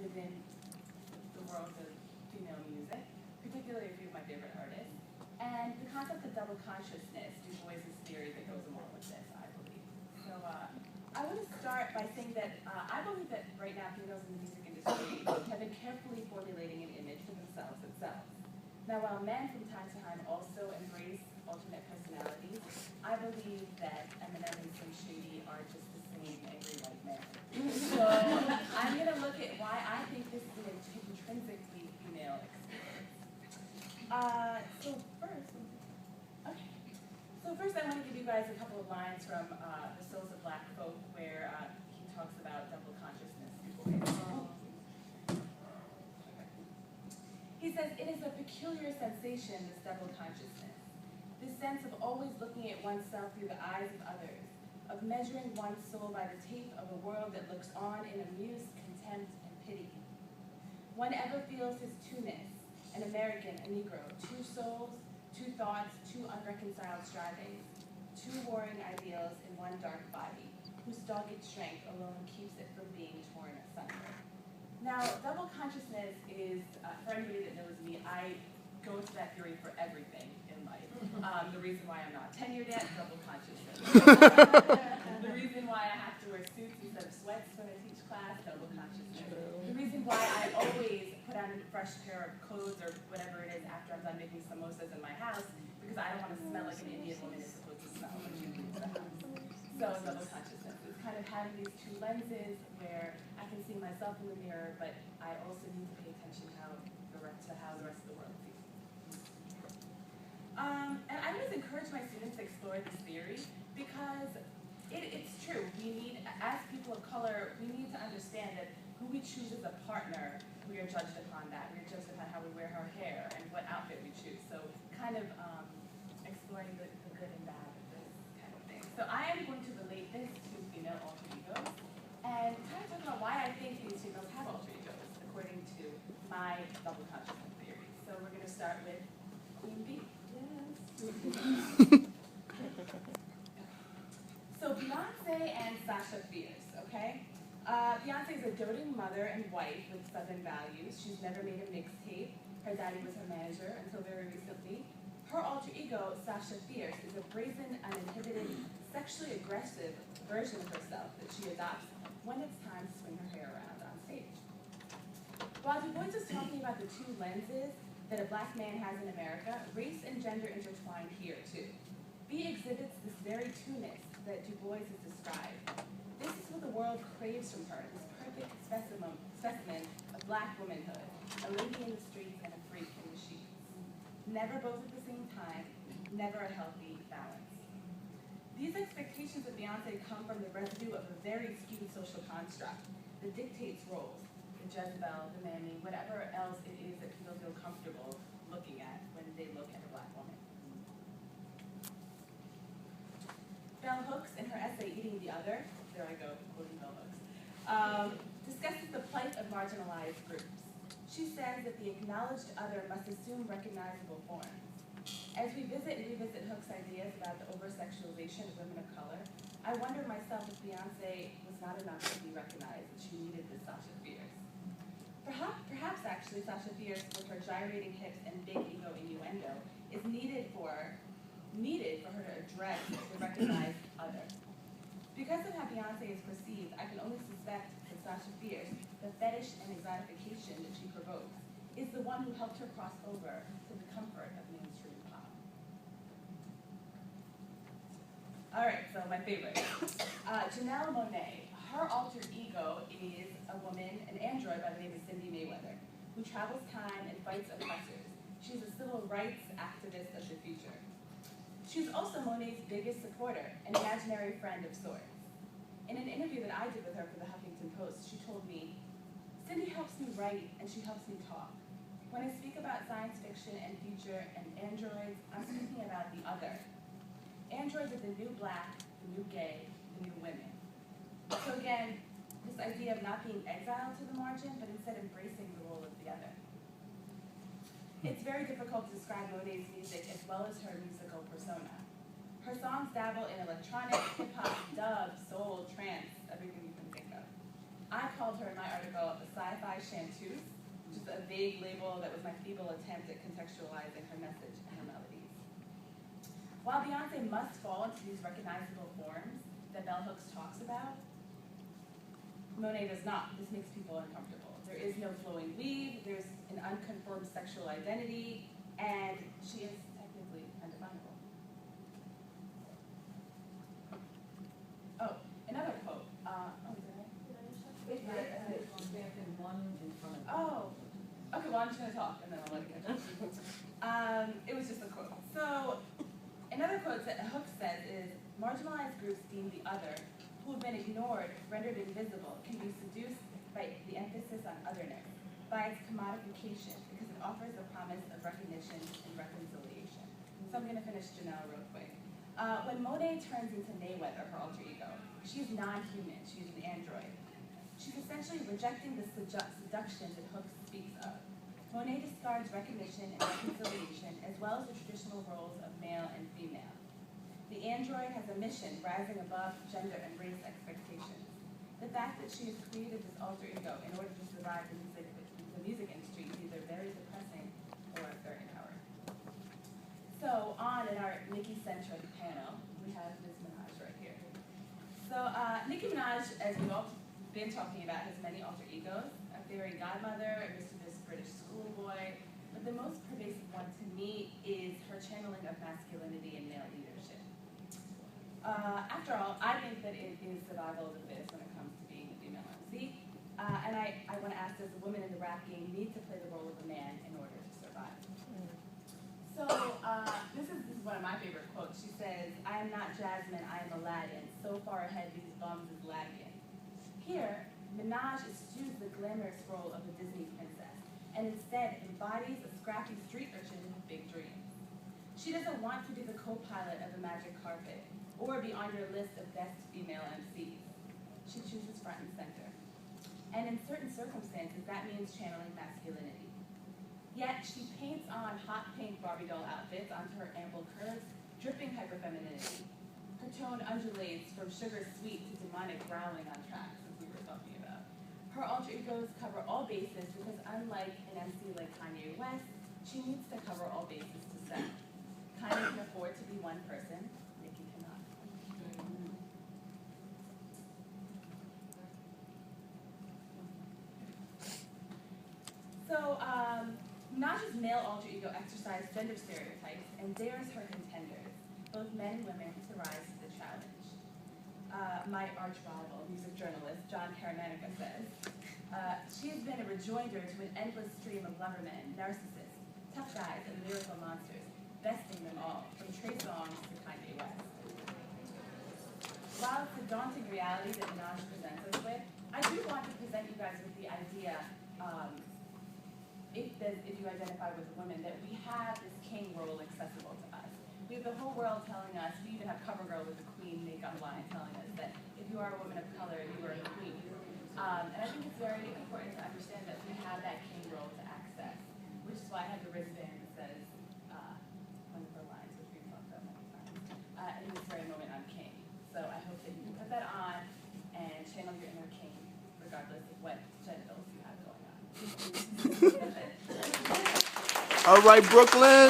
within the world of female music, particularly a few of my favorite artists, and the concept of double consciousness, Du Bois' theory that goes along with this, I believe. So I want to start by saying that I believe that right now females in the music industry have been carefully formulating an image for themselves. Now, while men from time to time also embrace alternate personalities, I believe that Eminem and Slim Shady are just the same angry white man. So I'm going to look at why I think this is an intrinsically female experience. So first I want to give you guys a couple of lines from The Souls of Black Folk, where he talks about double consciousness. He says, "It is a peculiar sensation, this double consciousness, this sense of always looking at oneself through the eyes of others, of measuring one's soul by the tape of a world that looks on in amused contempt and pity. One ever feels his two-ness, an American, a Negro, two souls, two thoughts, two unreconciled strivings, two warring ideals in one dark body, whose dogged strength alone keeps it from being torn asunder." Now, double consciousness is, for anybody that knows me, I go to that theory for everything in life. The reason why I'm not tenured yet, double consciousness. The reason why I have to wear suits instead of sweats when I teach class, double consciousness. The reason why I always put on a fresh pair of clothes or whatever it is after I'm done making samosas in my house, because I don't want to smell like an Indian woman is supposed to smell when she leaves the house. So double consciousness is kind of having these two lenses where I can see myself in the mirror, but I also need to pay attention to how the rest of the world sees me. And I always encourage my students to explore this theory because it's true. We need, as people of color, we need to understand that who we choose as a partner, we are judged upon that. We are judged upon how we wear our hair and what outfit we choose. So kind of exploring the good and bad of this kind of thing. So I am going to relate this to female alter egos and kind of talk about why I think these females have alter egos according to my double consciousness theory. So we're going to start with Queen B. Yes. So Beyonce and Sasha Fierce, okay? Beyonce is a doting mother and wife with Southern values. She's never made a mixtape. Her daddy was her manager until very recently. Her alter ego, Sasha Fierce, is a brazen, uninhibited, sexually aggressive version of herself that she adopts when it's time to swing her hair around on stage. While Du Bois is talking about the two lenses that a black man has in America, race and gender intertwine here too. B exhibits this very two-ness that Du Bois has described. This is what the world craves from her, this perfect specimen of black womanhood, a lady in the streets and a freak in the sheets. Never both at the same time, never a healthy balance. These expectations of Beyonce come from the residue of a very skewed social construct that dictates roles, the Jezebel, the mammy, whatever else it is that people feel comfortable looking at when they look at a black woman. Bell Hooks, in her essay, Eating the Other, there I go, quoting Bell Hooks, discusses the plight of marginalized groups. She says that the acknowledged other must assume recognizable forms. As we visit and revisit Hooks' ideas about the over-sexualization of women of color, I wonder myself if Beyonce was not enough to be recognized, that she needed this Sasha Fierce. Perhaps actually, Sasha Fierce, with her gyrating hips and big ego innuendo, is needed for her to address the recognized other. Because of how Beyonce is perceived, I can only suspect that Sasha Fierce, the fetish and exotification that she provokes, is the one who helped her cross over to the comfort of mainstream pop. All right, so my favorite. Janelle Monáe. Her alter ego is a woman, an android by the name of Cindy Mayweather, who travels time and fights oppressors. She's a civil rights activist of the future. She's also Monet's biggest supporter, an imaginary friend of sorts. In an interview that I did with her for the Huffington Post, she told me, "Cindy helps me write and she helps me talk. When I speak about science fiction and future and androids, I'm speaking about the other. Androids are the new black, the new gay, the new women." So again, this idea of not being exiled to the margin, but instead embracing the role of the other. It's very difficult to describe Monet's music as well as her musical persona. Her songs dabble in electronic, hip-hop, dub, soul, trance, everything you can think of. I call called her in my article the sci-fi chanteuse, which is a vague label that was my feeble attempt at contextualizing her message and her melodies. While Beyonce must fall into these recognizable forms that Bell Hooks talks about, Monet does not. This makes people uncomfortable. There is no flowing weave, there's an unconfirmed sexual identity, and she is technically undefinable. Oh, another quote. Oh, okay, well I'm just going to talk and then I'll let it go. It was just a quote. So, another quote that Hooks says is, marginalized groups deemed the other, who have been ignored, rendered invisible, can be seduced by the emphasis on otherness, by its commodification, because it offers the promise of recognition and reconciliation. So I'm going to finish Janelle real quick. When Monet turns into Mayweather, her alter ego, she's non-human, she's an android. She's essentially rejecting the seduction that Hooks speaks of. Monet discards recognition and reconciliation, as well as the traditional roles of male and female. The android has a mission rising above gender and race expectations. The fact that she has created this alter ego in order to survive the music industry is either very depressing or very empowering. So on in our Nicki-centric panel, we have Ms. Minaj right here. So Nicki Minaj, as we've all been talking about, has many alter egos: a fairy godmother, a mischievous British schoolboy, but the most pervasive one to me is her channeling of masculinity and male leadership. After all, I think that it is survival of the fittest when it comes to being a female MC, and I want to ask, does a woman in the rap game need to play the role of a man in order to survive? So this is one of my favorite quotes. She says, "I am not Jasmine, I am Aladdin. So far ahead, these bums is lagging." Here, Minaj eschews the glamorous role of a Disney princess and instead embodies a scrappy street urchin with big dreams. She doesn't want to be the co-pilot of a magic carpet or be on your list of best female MCs. She chooses front and center. And in certain circumstances, that means channeling masculinity. Yet, she paints on hot pink Barbie doll outfits onto her ample curves, dripping hyperfemininity. Her tone undulates from sugar sweet to demonic growling on tracks, as we were talking about. Her alter egos cover all bases because unlike an MC like Kanye West, she needs to cover all bases to sell. Kanye can afford to be one person, Nicki cannot. So, Minaj's male alter ego exercises gender stereotypes and dares her contenders, both men and women, to rise to the challenge. My arch rival, music journalist John Karamanica says, she has been a rejoinder to an endless stream of lovermen, narcissists, tough guys, and lyrical monsters, besting them all, from Trey Songz to Kanye West. While it's a daunting reality that Minaj presents us with, I do want to present you guys with the idea, if you identify with a woman, that we have this king role accessible to us. We have the whole world telling us, we even have CoverGirl with the queen makeup line telling us that if you are a woman of color, you are a queen. And I think it's very important to understand that we have that king role to access, which is why I have the wristband that says one of her lines, which we've talked about many times. In this very moment, I'm king. So I hope that you can put that on and channel your inner king, regardless of what genitals you have going on. All right, Brooklyn.